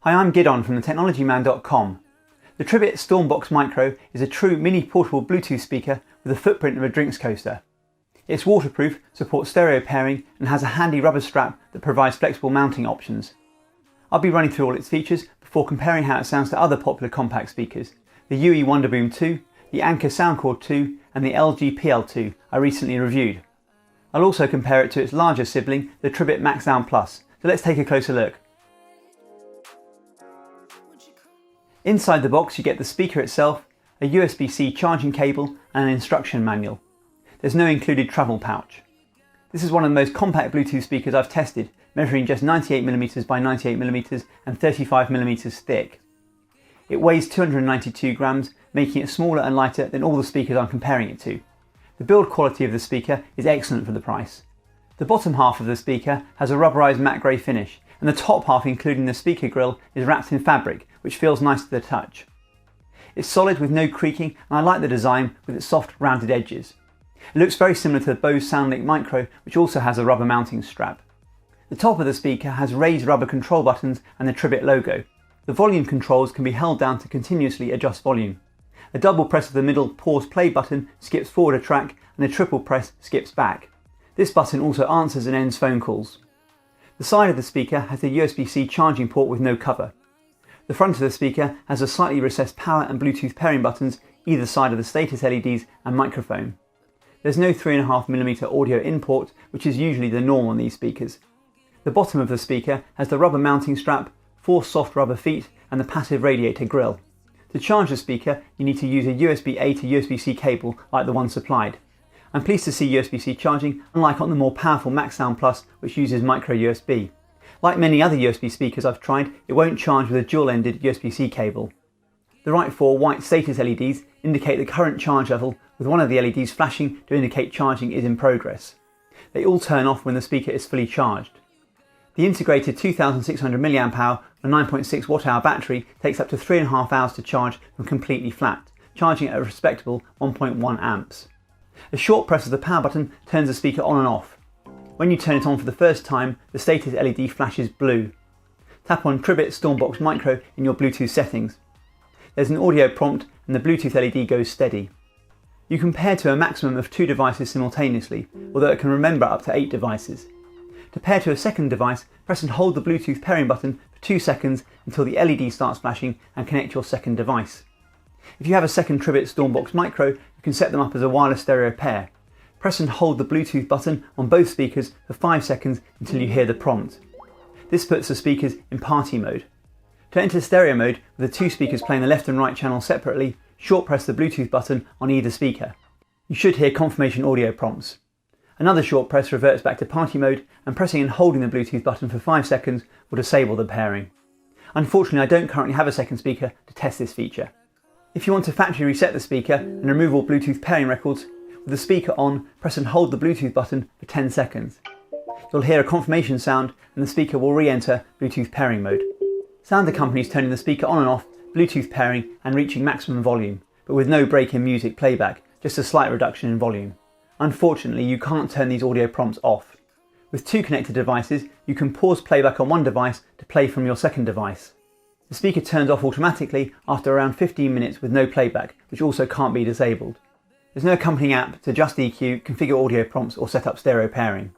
Hi, I'm Gidon from thetechnologyman.com. The Tribit Stormbox Micro is a true mini portable Bluetooth speaker with the footprint of a drinks coaster. It's waterproof, supports stereo pairing and has a handy rubber strap that provides flexible mounting options. I'll be running through all its features before comparing how it sounds to other popular compact speakers, the UE Wonderboom 2, the Anker Soundcore 2 and the LG PL2 I recently reviewed. I'll also compare it to its larger sibling, the Tribit MaxSound Plus, so let's take a closer look. Inside the box you get the speaker itself, a USB-C charging cable and an instruction manual. There's no included travel pouch. This is one of the most compact Bluetooth speakers I've tested, measuring just 98mm by 98mm and 35mm thick. It weighs 292 grams, making it smaller and lighter than all the speakers I'm comparing it to. The build quality of the speaker is excellent for the price. The bottom half of the speaker has a rubberized matte grey finish, and the top half, including the speaker grille, is wrapped in fabric, which feels nice to the touch. It's solid with no creaking, and I like the design with its soft rounded edges. It looks very similar to the Bose SoundLink Micro, which also has a rubber mounting strap. The top of the speaker has raised rubber control buttons and the Tribit logo. The volume controls can be held down to continuously adjust volume. A double press of the middle pause play button skips forward a track, and a triple press skips back. This button also answers and ends phone calls. The side of the speaker has the USB-C charging port with no cover. The front of the speaker has a slightly recessed power and Bluetooth pairing buttons either side of the status LEDs and microphone. There's no 3.5mm audio in port, which is usually the norm on these speakers. The bottom of the speaker has the rubber mounting strap, 4 soft rubber feet and the passive radiator grille. To charge the speaker you need to use a USB-A to USB-C cable like the one supplied. I'm pleased to see USB-C charging, unlike on the more powerful MaxSound Plus, which uses micro USB. Like many other USB speakers I've tried, it won't charge with a dual-ended USB-C cable. The right 4 white status LEDs indicate the current charge level, with one of the LEDs flashing to indicate charging is in progress. They all turn off when the speaker is fully charged. The integrated 2600 mAh and 9.6 Wh battery takes up to 3.5 hours to charge from completely flat, charging at a respectable 1.1 amps. A short press of the power button turns the speaker on and off. When you turn it on for the first time, the status LED flashes blue. Tap on Tribit Stormbox Micro in your Bluetooth settings. There's an audio prompt and the Bluetooth LED goes steady. You can pair to a maximum of 2 devices simultaneously, although it can remember up to 8 devices. To pair to a second device, press and hold the Bluetooth pairing button for 2 seconds until the LED starts flashing and connect your second device. If you have a second Tribit Stormbox Micro, you can set them up as a wireless stereo pair. Press and hold the Bluetooth button on both speakers for 5 seconds until you hear the prompt. This puts the speakers in party mode. To enter stereo mode, with the 2 speakers playing the left and right channel separately, short press the Bluetooth button on either speaker. You should hear confirmation audio prompts. Another short press reverts back to party mode, and pressing and holding the Bluetooth button for 5 seconds will disable the pairing. Unfortunately, I don't currently have a second speaker to test this feature. If you want to factory reset the speaker and remove all Bluetooth pairing records, with the speaker on, press and hold the Bluetooth button for 10 seconds. You'll hear a confirmation sound and the speaker will re-enter Bluetooth pairing mode. Sound accompanies turning the speaker on and off, Bluetooth pairing and reaching maximum volume, but with no break in music playback, just a slight reduction in volume. Unfortunately, you can't turn these audio prompts off. With 2 connected devices, you can pause playback on one device to play from your second device. The speaker turns off automatically after around 15 minutes with no playback, which also can't be disabled. There's no accompanying app to adjust EQ, configure audio prompts or set up stereo pairing.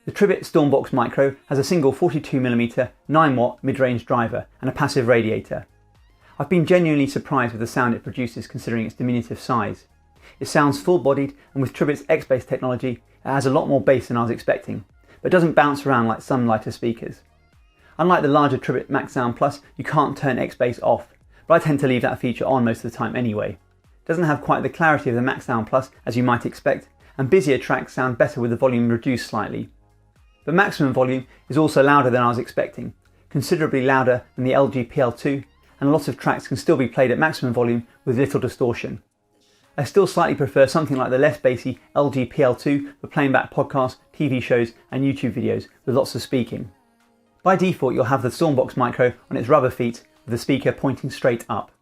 The Tribit Stormbox Micro has a single 42mm 9W mid-range driver and a passive radiator. I've been genuinely surprised with the sound it produces considering its diminutive size. It sounds full-bodied, and with Tribit's X-Bass technology it has a lot more bass than I was expecting, but doesn't bounce around like some lighter speakers. Unlike the larger Tribit MaxSound Plus, you can't turn X-Bass off, but I tend to leave that feature on most of the time anyway. It doesn't have quite the clarity of the MaxSound Plus as you might expect, and busier tracks sound better with the volume reduced slightly. But maximum volume is also louder than I was expecting, considerably louder than the LG PL2, and a lot of tracks can still be played at maximum volume with little distortion. I still slightly prefer something like the less bassy LG PL2 for playing back podcasts, TV shows and YouTube videos with lots of speaking. By default you'll have the Stormbox Micro on its rubber feet with the speaker pointing straight up.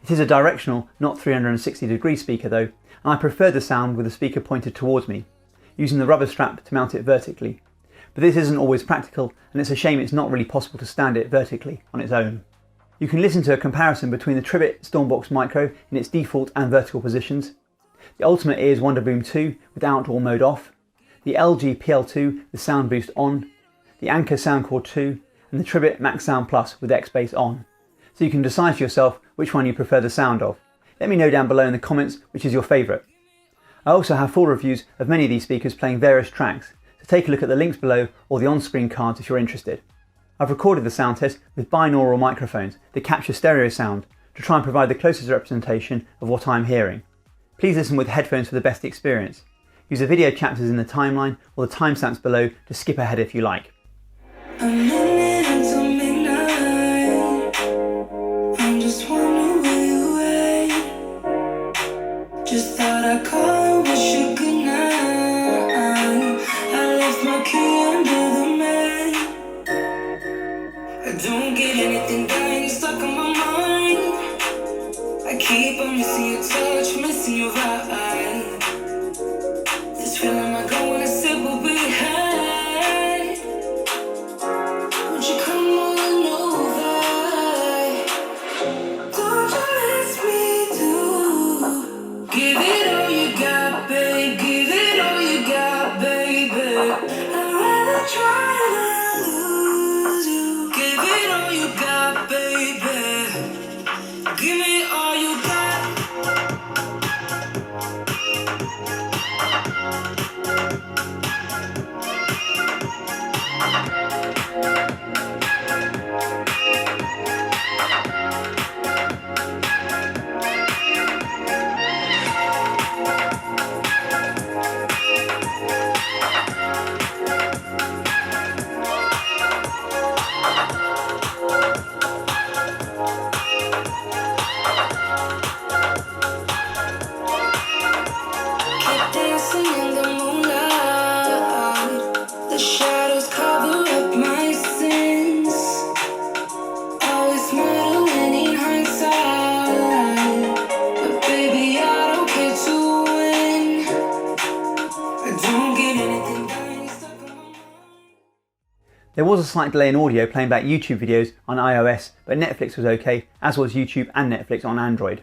It is a directional, not 360-degree speaker though, and I prefer the sound with the speaker pointed towards me, using the rubber strap to mount it vertically. but this isn't always practical, and it's a shame it's not really possible to stand it vertically on its own. You can listen to a comparison between the Tribit Stormbox Micro in its default and vertical positions, the Ultimate Ears Wonderboom 2 with outdoor mode off, the LG PL2 with sound boost on, the Anker Soundcore 2, and the Tribit MaxSound Plus with X-Bass on. So you can decide for yourself which one you prefer the sound of. Let me know down below in the comments which is your favourite. I also have full reviews of many of these speakers playing various tracks, so take a look at the links below or the on-screen cards if you're interested. I've recorded the sound test with binaural microphones that capture stereo sound to try and provide the closest representation of what I'm hearing. Please listen with headphones for the best experience. Use the video chapters in the timeline or the timestamps below to skip ahead if you like. I'm running until midnight. I'm just wondering where you at. Just thought I'd call and wish you good night. I left my key under the mat. I don't get anything done, you're stuck on my mind. I keep on missing your touch, missing your vibe. This feeling I go when I sit will be high. Won't you come on over? Don't you miss me too? Give it all you got, babe. Give it all you got, baby. I'd rather try than lose you. Give it all you got, baby. Give me all you got. Dancing in the moonlight, the shadows cover up my sins. Always smiling in hindsight, but baby I don't care to win. I don't get anything done, stuck on my mind. There was a slight delay in audio playing back YouTube videos on iOS, but Netflix was okay, as was YouTube and Netflix on Android.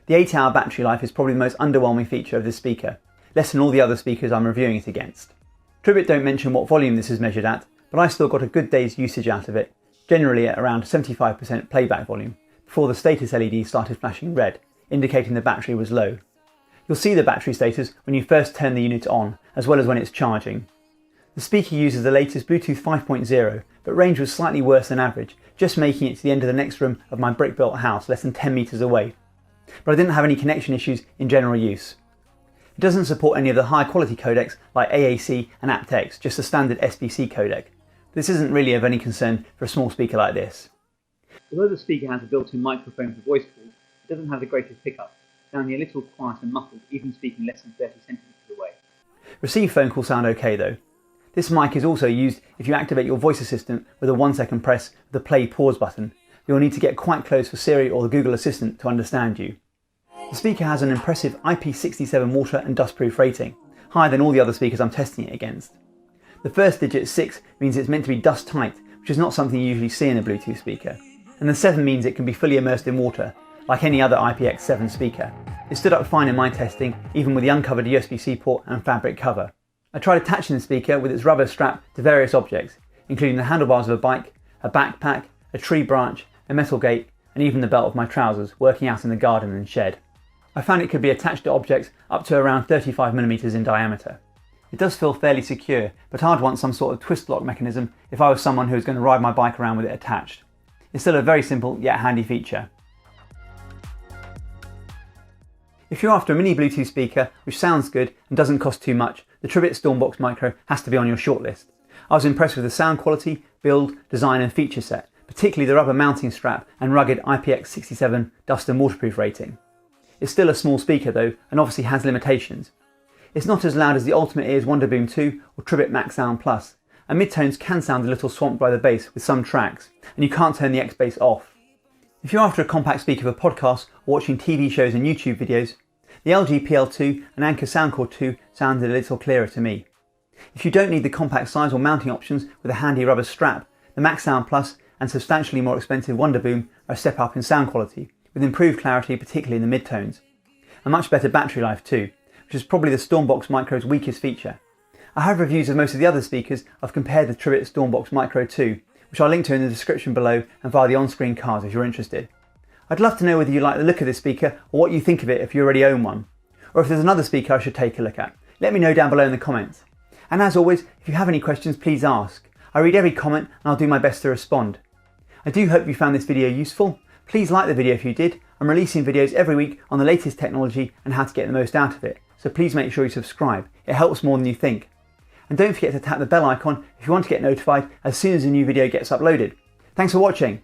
The 8-hour battery life is probably the most underwhelming feature of this speaker, less than all the other speakers I'm reviewing it against. Tribit don't mention what volume this is measured at, but I still got a good day's usage out of it, generally at around 75% playback volume, before the status LED started flashing red, indicating the battery was low. You'll see the battery status when you first turn the unit on, as well as when it's charging. The speaker uses the latest Bluetooth 5.0, but range was slightly worse than average, just making it to the end of the next room of my brick-built house less than 10 metres away. But I didn't have any connection issues in general use. It doesn't support any of the high quality codecs like AAC and aptX, just the standard SBC codec. This isn't really of any concern for a small speaker like this. Although the speaker has a built-in microphone for voice calls, it doesn't have the greatest pickup, sounding a little quiet and muffled even speaking less than 30 centimeters away. Receive phone calls sound okay though. This mic is also used if you activate your voice assistant with a 1-second press of the play-pause button. You'll need to get quite close for Siri or the Google Assistant to understand you. The speaker has an impressive IP67 water and dustproof rating, higher than all the other speakers I'm testing it against. The first digit 6 means it's meant to be dust tight, which is not something you usually see in a Bluetooth speaker. And the 7 means it can be fully immersed in water, like any other IPX7 speaker. It stood up fine in my testing, even with the uncovered USB-C port and fabric cover. I tried attaching the speaker with its rubber strap to various objects, including the handlebars of a bike, a backpack, a tree branch, a metal gate, and even the belt of my trousers, working out in the garden and shed. I found it could be attached to objects up to around 35mm in diameter. It does feel fairly secure, but I'd want some sort of twist lock mechanism if I was someone who was going to ride my bike around with it attached. It's still a very simple yet handy feature. If you're after a mini Bluetooth speaker which sounds good and doesn't cost too much, the Tribit Stormbox Micro has to be on your shortlist. I was impressed with the sound quality, build, design and feature set, particularly the rubber mounting strap and rugged IPX67 dust and waterproof rating. It's still a small speaker though, and obviously has limitations. It's not as loud as the Ultimate Ears Wonderboom 2 or Tribit MaxSound Plus, and midtones can sound a little swamped by the bass with some tracks, and you can't turn the X-Bass off. If you're after a compact speaker for podcasts or watching TV shows and YouTube videos, the LG PL2 and Anker Soundcore 2 sounded a little clearer to me. If you don't need the compact size or mounting options with a handy rubber strap, the MaxSound Plus and substantially more expensive Wonderboom are a step up in sound quality, with improved clarity particularly in the mid-tones. A much better battery life too, which is probably the Stormbox Micro's weakest feature. I have reviews of most of the other speakers. I've compared the Tribit Stormbox Micro too, which I'll link to in the description below and via the on-screen cards if you're interested. I'd love to know whether you like the look of this speaker or what you think of it if you already own one, or if there's another speaker I should take a look at. Let me know down below in the comments. And as always, if you have any questions, please ask. I read every comment and I'll do my best to respond. I do hope you found this video useful. Please like the video if you did. I'm releasing videos every week on the latest technology and how to get the most out of it, so please make sure you subscribe. It helps more than you think. And don't forget to tap the bell icon if you want to get notified as soon as a new video gets uploaded. Thanks for watching.